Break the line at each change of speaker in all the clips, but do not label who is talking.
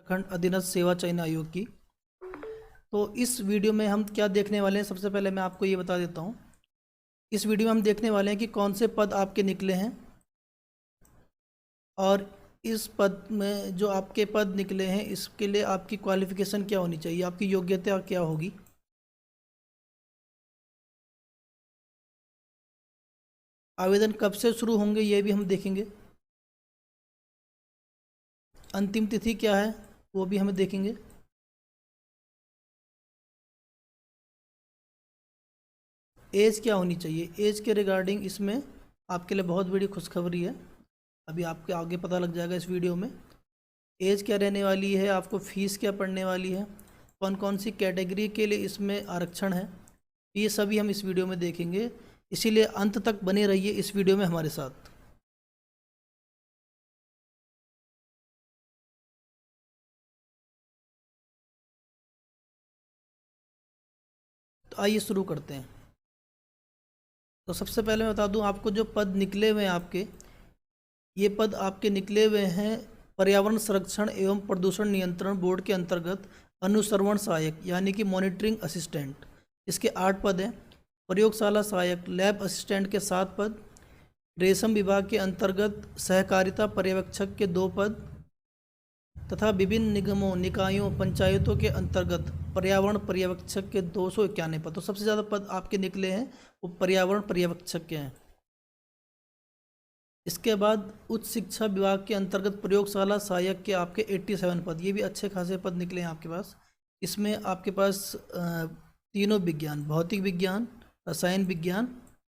उत्तराखंड अधीनस्थ सेवा चयन आयोग की। तो इस वीडियो में हम क्या देखने वाले हैं, सबसे पहले मैं आपको ये बता देता हूँ। इस वीडियो में हम देखने वाले हैं कि कौन से पद आपके निकले हैं और इस पद में जो आपके पद निकले हैं इसके लिए आपकी क्वालिफ़िकेशन क्या होनी चाहिए, आपकी योग्यता क्या होगी। आवेदन कब से शुरू होंगे ये भी हम देखेंगे। अंतिम तिथि क्या है वो भी हमें देखेंगे। एज क्या होनी चाहिए, एज के रिगार्डिंग इसमें आपके लिए बहुत बड़ी खुशखबरी है, अभी आपके आगे पता लग जाएगा इस वीडियो में। एज क्या रहने वाली है, आपको फ़ीस क्या पड़ने वाली है, कौन कौन सी कैटेगरी के लिए इसमें आरक्षण है, ये सभी हम इस वीडियो में देखेंगे। इसीलिए अंत तक बने रहिए इस वीडियो में हमारे साथ। तो आइए शुरू करते हैं। तो सबसे पहले मैं बता दूं आपको, जो पद निकले हुए हैं आपके, ये पद आपके निकले हुए हैं पर्यावरण संरक्षण एवं प्रदूषण नियंत्रण बोर्ड के अंतर्गत अनुश्रवण सहायक यानी कि मॉनिटरिंग असिस्टेंट। इसके 8 पद हैं। प्रयोगशाला सहायक लैब असिस्टेंट के 7 पद। रेशम विभाग के अंतर्गत सहकारिता पर्यवेक्षक के 2 पद तथा विभिन्न निगमों निकायों पंचायतों के अंतर्गत पर्यावरण पर्यवेक्षक के 291 पद। तो सबसे ज़्यादा पद आपके निकले हैं वो पर्यावरण पर्यवेक्षक के हैं। इसके बाद उच्च शिक्षा विभाग के अंतर्गत प्रयोगशाला सहायक के आपके 87 पद, ये भी अच्छे खासे पद निकले हैं आपके पास। इसमें आपके पास तीनों विज्ञान, भौतिक विज्ञान, रसायन विज्ञान,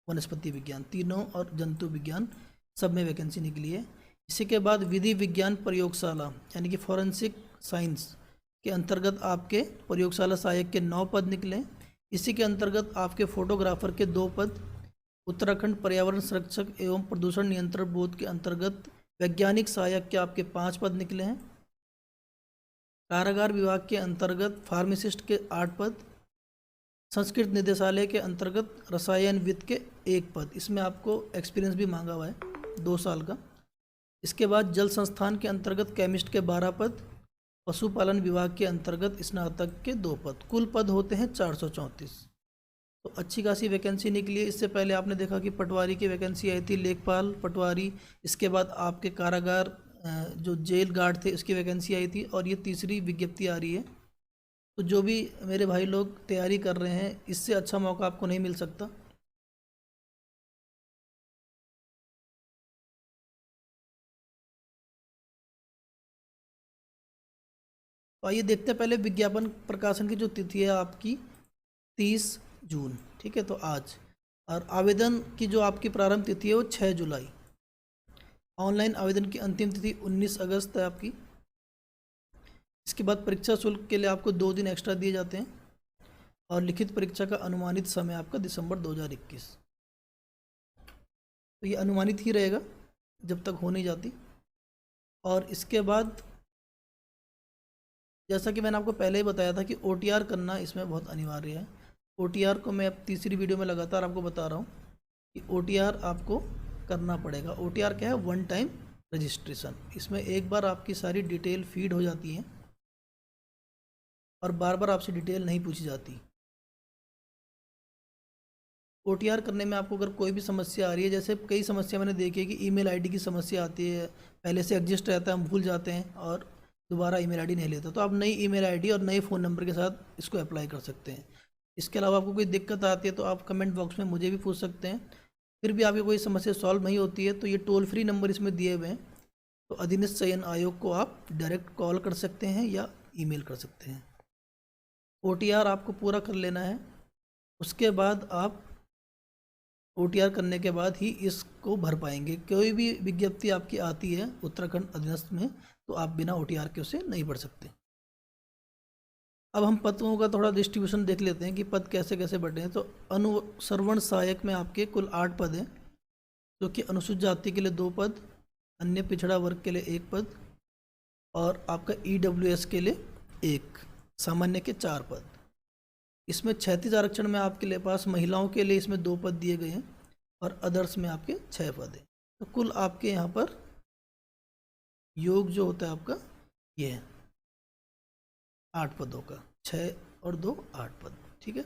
वनस्पति विज्ञान, तीनों और जंतु विज्ञान सब में वैकेंसी निकली है। इसी के बाद विधि विज्ञान प्रयोगशाला यानी कि फॉरेंसिक साइंस के अंतर्गत आपके प्रयोगशाला सहायक के 9 पद निकले। इसी के अंतर्गत आपके फोटोग्राफर के 2 पद। उत्तराखंड पर्यावरण संरक्षक एवं प्रदूषण नियंत्रण बोर्ड के अंतर्गत वैज्ञानिक सहायक के आपके 5 पद निकले हैं। कारागार विभाग के अंतर्गत फार्मासिस्ट के 8 पद। संस्कृत निदेशालय के अंतर्गत रसायनविद के 1 पद, इसमें आपको एक्सपीरियंस भी मांगा हुआ है 2 साल का। इसके बाद जल संस्थान के अंतर्गत केमिस्ट के 12 पद। पशुपालन विभाग के अंतर्गत स्नातक के 2 पद। कुल पद होते हैं 434। तो अच्छी खासी वैकेंसी निकली है। इससे पहले आपने देखा कि पटवारी की वैकेंसी आई थी, लेखपाल पटवारी। इसके बाद आपके कारागार जो जेल गार्ड थे उसकी वैकेंसी आई थी और ये तीसरी विज्ञप्ति आ रही है। तो जो भी मेरे भाई लोग तैयारी कर रहे हैं, इससे अच्छा मौका आपको नहीं मिल सकता। तो आइए देखते हैं पहले विज्ञापन प्रकाशन की जो तिथि है आपकी 30 जून, ठीक है, तो आज। और आवेदन की जो आपकी प्रारंभ तिथि है वो 6 जुलाई। ऑनलाइन आवेदन की अंतिम तिथि 19 अगस्त है आपकी। इसके बाद परीक्षा शुल्क के लिए आपको 2 दिन एक्स्ट्रा दिए जाते हैं और लिखित परीक्षा का अनुमानित समय आपका दिसंबर 2021। तो ये अनुमानित ही रहेगा जब तक हो नहीं जाती। और इसके बाद जैसा कि मैंने आपको पहले ही बताया था कि OTR करना इसमें बहुत अनिवार्य है। OTR को मैं अब तीसरी वीडियो में लगातार आपको बता रहा हूँ कि OTR आपको करना पड़ेगा। OTR क्या है, वन टाइम रजिस्ट्रेशन। इसमें एक बार आपकी सारी डिटेल फीड हो जाती है और बार बार आपसे डिटेल नहीं पूछी जाती। OTR करने में आपको अगर कोई भी समस्या आ रही है, जैसे कई समस्या मैंने देखी है कि ईमेल आईडी की समस्या आती है, पहले से एग्जिस्ट रहता है, हम भूल जाते हैं और दोबारा ईमेल आईडी नहीं लेता, तो आप नई ईमेल आईडी और नए फ़ोन नंबर के साथ इसको अप्लाई कर सकते हैं। इसके अलावा आपको कोई दिक्कत आती है तो आप कमेंट बॉक्स में मुझे भी पूछ सकते हैं। फिर भी आपकी कोई समस्या सॉल्व नहीं होती है तो ये टोल फ्री नंबर इसमें दिए हुए हैं, तो अधीनस्थ चयन आयोग को आप डायरेक्ट कॉल कर सकते हैं या ईमेल कर सकते हैं। OTR आपको पूरा कर लेना है, उसके बाद आप OTR करने के बाद ही इसको भर पाएंगे। कोई भी विज्ञप्ति आपकी आती है उत्तराखंड अधीनस्थ में तो आप बिना OTR के उसे नहीं भर सकते। अब हम पदों का थोड़ा डिस्ट्रीब्यूशन देख लेते हैं कि पद कैसे कैसे बटे हैं। तो अनुश्रवण सहायक में आपके कुल 8 पद हैं, जो कि अनुसूचित जाति के लिए 2 पद, अन्य पिछड़ा वर्ग के लिए 1 पद और आपका EWS के लिए 1, सामान्य के 4 पद। इसमें 36 आरक्षण में आपके लिए पास महिलाओं के लिए इसमें 2 पद दिए गए हैं और अदर्स में आपके 6 पद हैं। तो कुल आपके यहाँ पर योग जो होता है आपका ये है। 8 पदों का, 6 और 2 8 पद, ठीक है।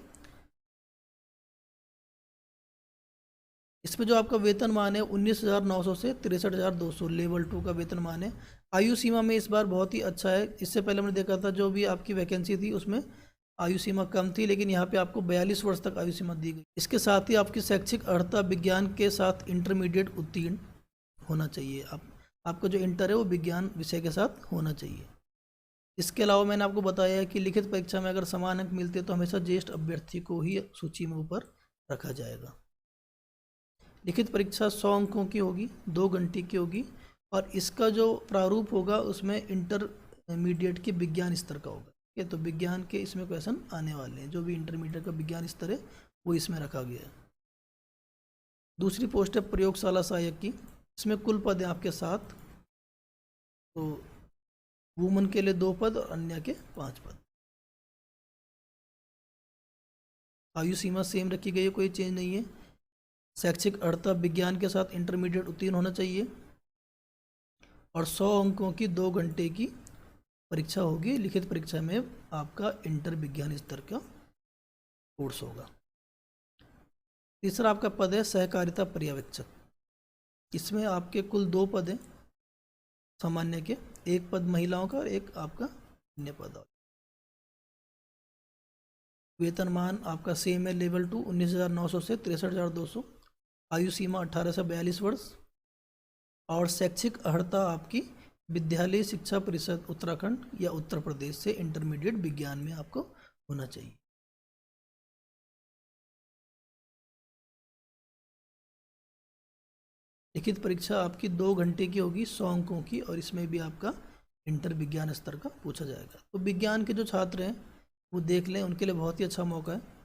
इसमें जो आपका वेतनमान है 19,900 से 63,200 लेवल 2 का वेतनमान है। आयु सीमा में इस बार बहुत ही अच्छा है। इससे पहले हमने देखा था जो भी आपकी वैकेंसी थी उसमें आयु सीमा कम थी, लेकिन यहाँ पे आपको 42 वर्ष तक आयु सीमा दी गई। इसके साथ ही आपकी शैक्षिक अर्हता विज्ञान के साथ इंटरमीडिएट उत्तीर्ण होना चाहिए। आपका जो इंटर है वो विज्ञान विषय के साथ होना चाहिए। इसके अलावा मैंने आपको बताया है कि लिखित परीक्षा में अगर समान अंक मिलते हैं तो हमेशा ज्येष्ठ अभ्यर्थी को ही सूची में ऊपर रखा जाएगा। लिखित परीक्षा 100 अंकों की होगी, 2 घंटे की होगी, और इसका जो प्रारूप होगा उसमें इंटरमीडिएट के विज्ञान स्तर का होगा, ठीक है। तो विज्ञान के इसमें क्वेश्चन आने वाले हैं, जो भी इंटरमीडिएट का विज्ञान स्तर है वो इसमें रखा गया है। दूसरी पोस्ट है प्रयोगशाला सहायक की। इसमें कुल पद हैं आपके 7, तो वुमन के लिए 2 पद और अन्य के 5 पद। आयु सीमा सेम रखी गई है, कोई चेंज नहीं है। शैक्षिक अर्हता विज्ञान के साथ इंटरमीडिएट उत्तीर्ण होना चाहिए, और 100 अंकों की 2 घंटे की परीक्षा होगी। लिखित परीक्षा में आपका इंटर विज्ञान स्तर का कोर्स होगा। तीसरा आपका पद है सहकारिता पर्यवेक्षक। इसमें आपके कुल 2 पद हैं सामान्य के, 1 पद महिलाओं का और 1 आपका अन्य पद। वेतनमान आपका सेम है, लेवल 2 19,900 से 63,200। आयु सीमा 18 से 42 वर्ष, और शैक्षिक अर्हता आपकी विद्यालय शिक्षा परिषद उत्तराखंड या उत्तर प्रदेश से इंटरमीडिएट विज्ञान में आपको होना चाहिए। लिखित परीक्षा आपकी 2 घंटे की होगी, 100 अंकों की, और इसमें भी आपका इंटर विज्ञान स्तर का पूछा जाएगा। तो विज्ञान के जो छात्र हैं वो देख लें, उनके लिए बहुत ही अच्छा मौका है।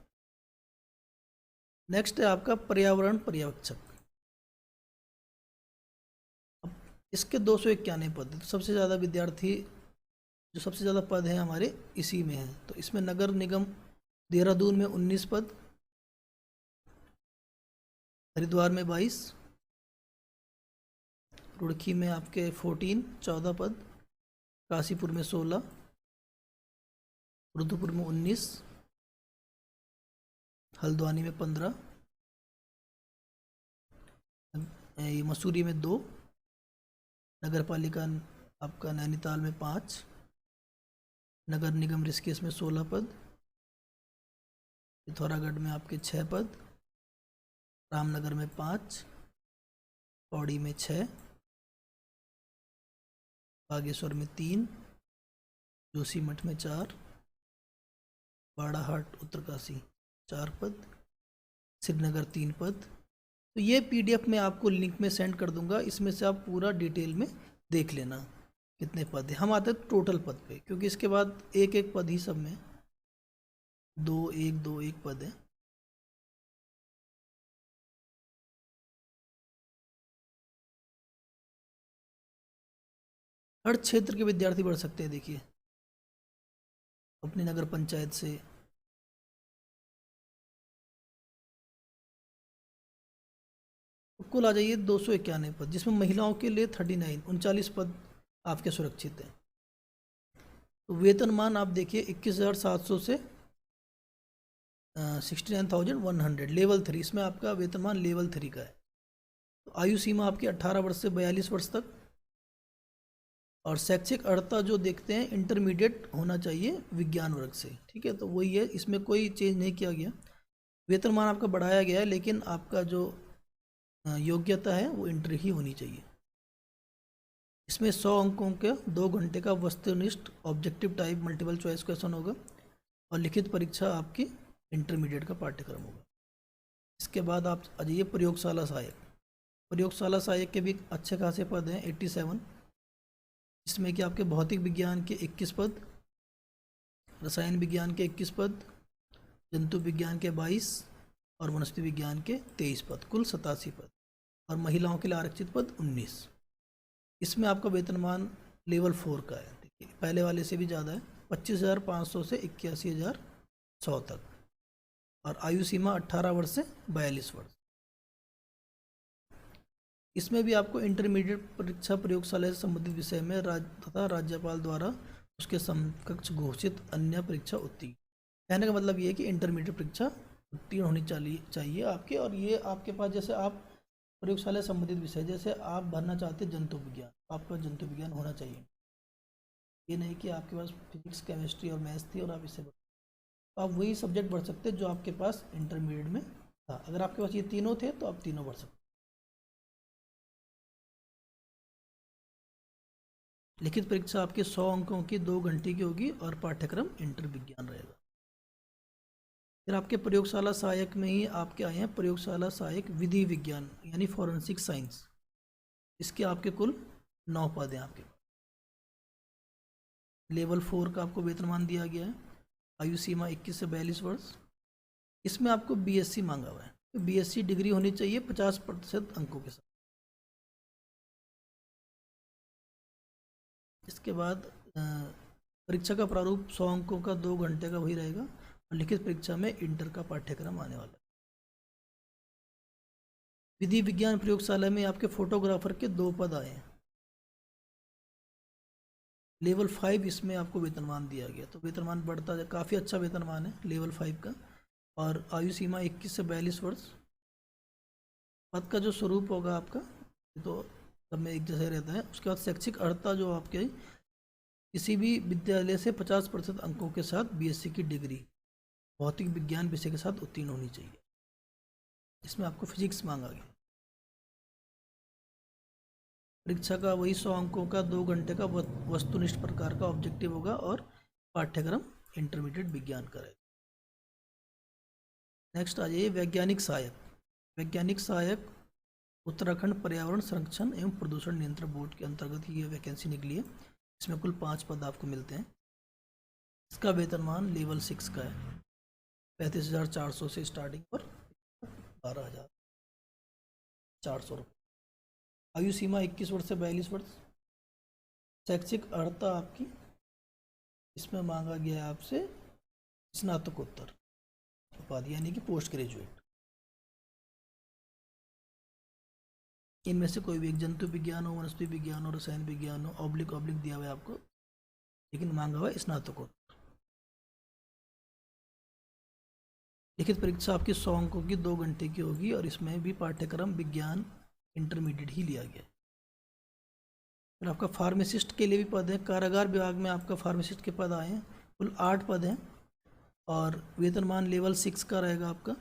नेक्स्ट है आपका पर्यावरण पर्यवेक्षक। इसके 291 पद हैं। तो सबसे ज़्यादा विद्यार्थी, जो सबसे ज़्यादा पद हैं हमारे इसी में हैं। तो इसमें नगर निगम देहरादून में 19 पद, हरिद्वार में 22, रुड़की में आपके 14 पद, काशीपुर में 16, रुद्रपुर में 19, हल्द्वानी में 15, मसूरी में 2, नगर पालिका आपका नैनीताल में 5, नगर निगम ऋषिकेश में 16 पद, पिथौरागढ़ में आपके 6 पद, रामनगर में 5, पौड़ी में 6, बागेश्वर में 3, जोशीमठ में 4, बाड़ाहाट उत्तरकाशी 4 पद, श्रीनगर 3 पद। तो ये पीडीएफ में आपको लिंक में सेंड कर दूंगा, इसमें से आप पूरा डिटेल में देख लेना कितने पद हैं। हम आते हैं टोटल पद पे, क्योंकि इसके बाद एक एक पद ही सब में 2 1 2 1 पद है। हर क्षेत्र के विद्यार्थी बढ़ सकते हैं। देखिए अपनी नगर पंचायत से, कुल आ जाइए 291 पद, जिसमें महिलाओं के लिए 39 पद आपके सुरक्षित हैं। तो वेतनमान आप देखिए 21,700 से 69,100 लेवल 3, इसमें आपका वेतनमान लेवल 3 का है। तो आयु सीमा आपकी 18 वर्ष से 42 वर्ष तक, और शैक्षिक अर्हता जो देखते हैं इंटरमीडिएट होना चाहिए विज्ञान वर्ग से, ठीक है। तो वही है, इसमें कोई चेंज नहीं किया गया। वेतनमान आपका बढ़ाया गया है, लेकिन आपका जो योग्यता है वो इंटर ही होनी चाहिए। इसमें 100 अंकों के 2 घंटे का वस्तुनिष्ठ objective type multiple choice question होगा, और लिखित परीक्षा आपकी इंटरमीडिएट का पाठ्यक्रम होगा। इसके बाद आप आ जाइए प्रयोगशाला सहायक। प्रयोगशाला सहायक के भी अच्छे खासे पद हैं 87, जिसमें कि आपके भौतिक विज्ञान के 21 पद, रसायन विज्ञान के 21 पद, जंतु विज्ञान के 22 और वनस्पति विज्ञान के 23 पद, कुल 87 पद, और महिलाओं के लिए आरक्षित पद 19। इसमें आपका वेतनमान लेवल 4 का है, देखिए पहले वाले से भी ज़्यादा है, 25,500 से 81,100 तक, और आयु सीमा 18 वर्ष से 42 वर्ष। इसमें भी आपको इंटरमीडिएट परीक्षा प्रयोगशाला से संबंधित विषय में तथा राज्यपाल द्वारा उसके समकक्ष घोषित अन्य परीक्षा उत्तीर्ण। कहने का मतलब ये है कि इंटरमीडिएट परीक्षा उत्तीर्ण होनी चाहिए आपके। और ये आपके पास जैसे आप प्रयोगशाला संबंधित विषय, जैसे आप भरना चाहते हैं जंतु विज्ञान, आपका जंतु विज्ञान होना चाहिए। ये नहीं कि आपके पास फिजिक्स केमिस्ट्री और मैथ्स थी और आप इससे तो आप वही सब्जेक्ट पढ़ सकते हैं जो आपके पास इंटरमीडिएट में था। अगर आपके पास ये तीनों थे तो आप तीनों पढ़ सकते। लिखित परीक्षा आपके 100 अंकों की 2 घंटे की होगी और पाठ्यक्रम इंटर विज्ञान रहेगा। फिर आपके प्रयोगशाला सहायक में ही आपके आए हैं प्रयोगशाला सहायक विधि विज्ञान यानी फॉरेंसिक साइंस। इसके आपके कुल 9 पद हैं आपके। लेवल 4 का आपको वेतनमान दिया गया है। आयु सीमा 21 से 42 वर्ष। इसमें आपको बीएससी मांगा हुआ है, तो बीएससी डिग्री होनी चाहिए 50% अंकों के साथ। इसके बाद परीक्षा का प्रारूप 100 अंकों का 2 घंटे का वही रहेगा और लिखित परीक्षा में इंटर का पाठ्यक्रम आने वाला है। विधि विज्ञान प्रयोगशाला में आपके फोटोग्राफर के 2 पद आए हैं। लेवल 5 इसमें आपको वेतनमान दिया गया, तो वेतनमान बढ़ता है, काफ़ी अच्छा वेतनमान है लेवल 5 का। और आयु सीमा 21 से 42 वर्ष। पद का जो स्वरूप होगा आपका तो सब में एक जैसा रहता है। उसके बाद शैक्षिक अर्हता जो आपके किसी भी विद्यालय से 50% अंकों के साथ बीएससी की डिग्री भौतिक विज्ञान विषय के साथ उत्तीर्ण होनी चाहिए। इसमें आपको फिजिक्स मांगा गया। परीक्षा का वही 100 अंकों का 2 घंटे का वस्तुनिष्ठ प्रकार का ऑब्जेक्टिव होगा और पाठ्यक्रम इंटरमीडिएट विज्ञान का रहेगा। नेक्स्ट आ जाइए वैज्ञानिक सहायक। वैज्ञानिक सहायक उत्तराखंड पर्यावरण संरक्षण एवं प्रदूषण नियंत्रण बोर्ड के अंतर्गत ये वैकेंसी निकली है। इसमें कुल 5 पद आपको मिलते हैं। इसका वेतनमान लेवल 6 का है, 35,400 से स्टार्टिंग और 12,400 रुपये। आयु सीमा 21 वर्ष से 42 वर्ष। शैक्षिक अर्हता आपकी इसमें मांगा गया है आपसे स्नातकोत्तर उपाधि यानी कि पोस्ट ग्रेजुएट। इनमें से कोई भी एक, जंतु विज्ञान हो, वनस्पति विज्ञान हो, रसायन विज्ञान हो, ऑब्लिक दिया हुआ है आपको, लेकिन मांगा हुआ है स्नातकोत्तर। लिखित परीक्षा आपकी 100 अंकों की 2 घंटे की होगी और इसमें भी पाठ्यक्रम विज्ञान इंटरमीडिएट ही लिया गया। फिर आपका फार्मासिस्ट के लिए भी पद है। कारागार विभाग में आपका फार्मासिस्ट के पद आए हैं, कुल 8 पद हैं और वेतनमान लेवल 6 का रहेगा आपका।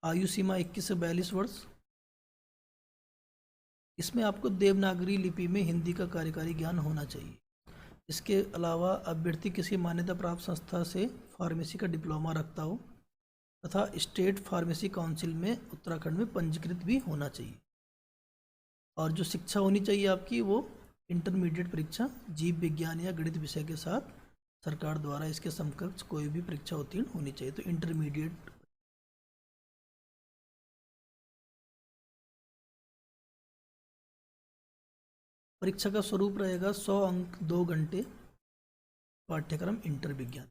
आयु सीमा 21 से 42 वर्ष। इसमें आपको देवनागरी लिपि में हिंदी का कार्यकारी ज्ञान होना चाहिए। इसके अलावा अभ्यर्थी किसी मान्यता प्राप्त संस्था से फार्मेसी का डिप्लोमा रखता हो तथा स्टेट फार्मेसी काउंसिल में उत्तराखंड में पंजीकृत भी होना चाहिए। और जो शिक्षा होनी चाहिए आपकी वो इंटरमीडिएट परीक्षा जीव विज्ञान या गणित विषय के साथ सरकार द्वारा इसके समकक्ष कोई भी परीक्षा उत्तीर्ण होनी चाहिए। तो इंटरमीडिएट परीक्षा का स्वरूप रहेगा 100 अंक 2 घंटे पाठ्यक्रम इंटर विज्ञान।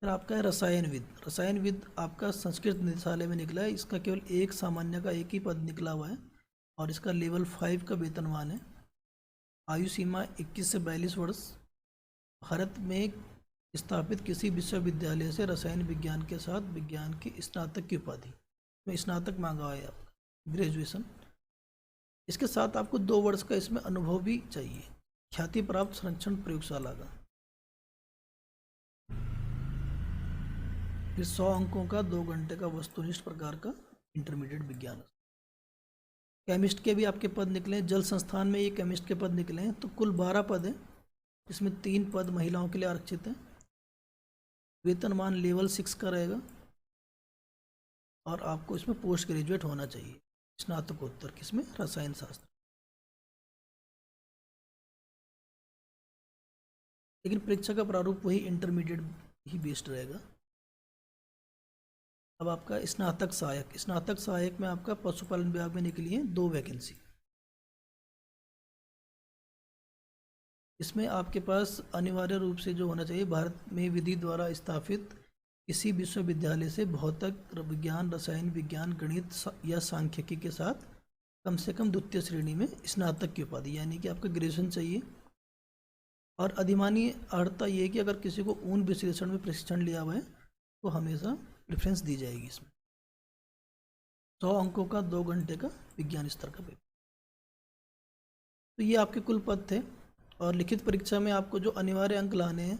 फिर आपका है रसायनविद। रसायनविद आपका संस्कृत निदेशालय में निकला है। इसका केवल एक सामान्य का एक ही पद निकला हुआ है और इसका लेवल 5 का वेतनमान है। आयु सीमा 21 से 42 वर्ष। भारत में स्थापित किसी विश्वविद्यालय से रसायन विज्ञान के साथ विज्ञान की स्नातक की उपाधि में स्नातक मांगा हुआ है आपका ग्रेजुएशन। इसके साथ आपको 2 वर्ष का इसमें अनुभव भी चाहिए। ख्याति प्राप्त संरक्षण प्रयोगशाला का। फिर 100 अंकों का 2 घंटे का वस्तुनिष्ठ प्रकार का इंटरमीडिएट विज्ञान। केमिस्ट के भी आपके पद निकले हैं। जल संस्थान में ये केमिस्ट के पद निकले हैं, तो कुल 12 पद हैं। इसमें 3 पद महिलाओं के लिए आरक्षित हैं। वेतनमान लेवल 6 का रहेगा और आपको इसमें पोस्ट ग्रेजुएट होना चाहिए, स्नातकोत्तर किसमें, रसायन शास्त्र। लेकिन परीक्षा का प्रारूप वही इंटरमीडिएट ही बेस्ड रहेगा। अब आपका स्नातक सहायक। स्नातक सहायक में आपका पशुपालन विभाग में निकली है 2 वैकेंसी। इसमें आपके पास अनिवार्य रूप से जो होना चाहिए, भारत में विधि द्वारा स्थापित किसी विश्वविद्यालय से भौतिक विज्ञान, रसायन विज्ञान, गणित या सांख्यिकी के साथ कम से कम द्वितीय श्रेणी में स्नातक की उपाधि यानी कि आपका ग्रेजुएशन चाहिए। और अधिमानी अर्हता ये है कि अगर किसी को ऊन विश्लेषण में प्रशिक्षण लिया हुआ है तो हमेशा प्रेफरेंस दी जाएगी इसमें। 100 अंकों का 2 घंटे का विज्ञान स्तर का पेपर। तो ये आपके कुल पद थे। और लिखित परीक्षा में आपको जो अनिवार्य अंक लाने हैं,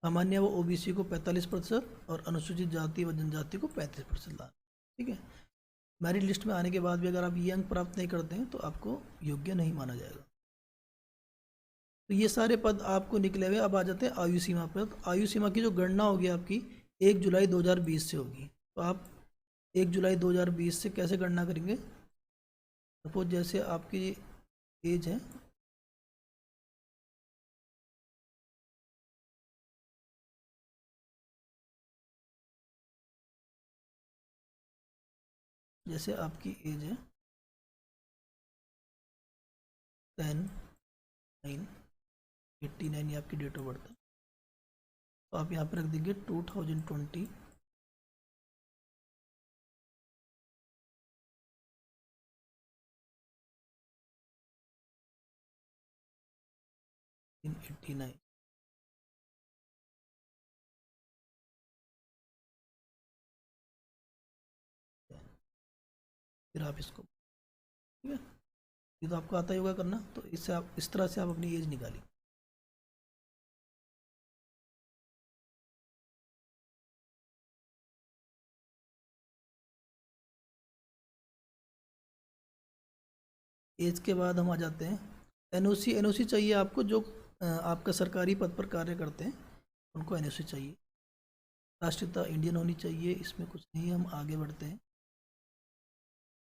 सामान्य वो ओबीसी को 45% और अनुसूचित जाति व जनजाति को 35% लाना। ठीक है, मेरिट लिस्ट में आने के बाद भी अगर आप ये अंक प्राप्त नहीं करते हैं तो आपको योग्य नहीं माना जाएगा। तो ये सारे पद आपको निकले हुए। अब आ जाते हैं आयु सीमा पर। तो आयु सीमा की जो गणना होगी आपकी 1 जुलाई 2020 से होगी। तो आप 1 जुलाई 2020 से कैसे गणना करेंगे? सपोज जैसे आपकी एज है जैसे आपकी एज है 10/9/89 ये आपकी डेट ऑफ बर्थ है। तो आप यहाँ पर रख देंगे 2020 in 89। फिर आप इसको, ठीक है, ये तो आपको आता ही होगा करना। तो इससे आप इस तरह से आप अपनी एज निकालिए। एज के बाद हम आ जाते हैं एनओसी। एनओसी चाहिए आपको जो आपका सरकारी पद पर कार्य करते हैं उनको एनओसी चाहिए। राष्ट्रीयता इंडियन होनी चाहिए, इसमें कुछ नहीं। हम आगे बढ़ते हैं।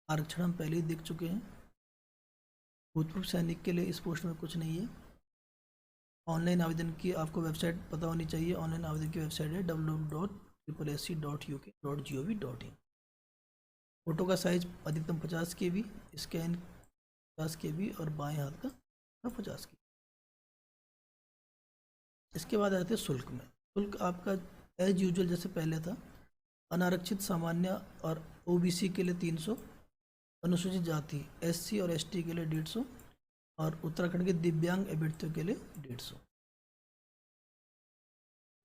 आरक्षण हम पहले ही देख चुके हैं। भूतपूर्व सैनिक के लिए इस पोस्ट में कुछ नहीं है। ऑनलाइन आवेदन की आपको वेबसाइट पता होनी चाहिए। ऑनलाइन आवेदन की वेबसाइट है www.ssc.uk.gov.in। फोटो का साइज अधिकतम 50 KB, स्कैन 50 KB और बाएं हाथ का 50 KB। इसके बाद आते हैं शुल्क में। शुल्क आपका एज यूजुअल जैसे पहले था। अनारक्षित सामान्य और ओबीसी के लिए 300, अनुसूचित जाति एससी और एसटी के लिए 150 और उत्तराखंड के दिव्यांग अभ्यर्थियों के लिए 150।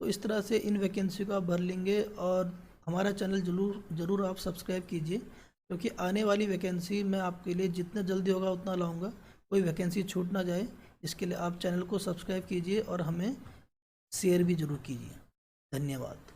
तो इस तरह से इन वैकेंसी को आप भर लेंगे। और हमारा चैनल ज़रूर आप सब्सक्राइब कीजिए, क्योंकि आने वाली वैकेंसी मैं आपके लिए जितना जल्दी होगा उतना लाऊंगा। कोई वैकेंसी छूट ना जाए, इसके लिए आप चैनल को सब्सक्राइब कीजिए और हमें शेयर भी ज़रूर कीजिए। धन्यवाद।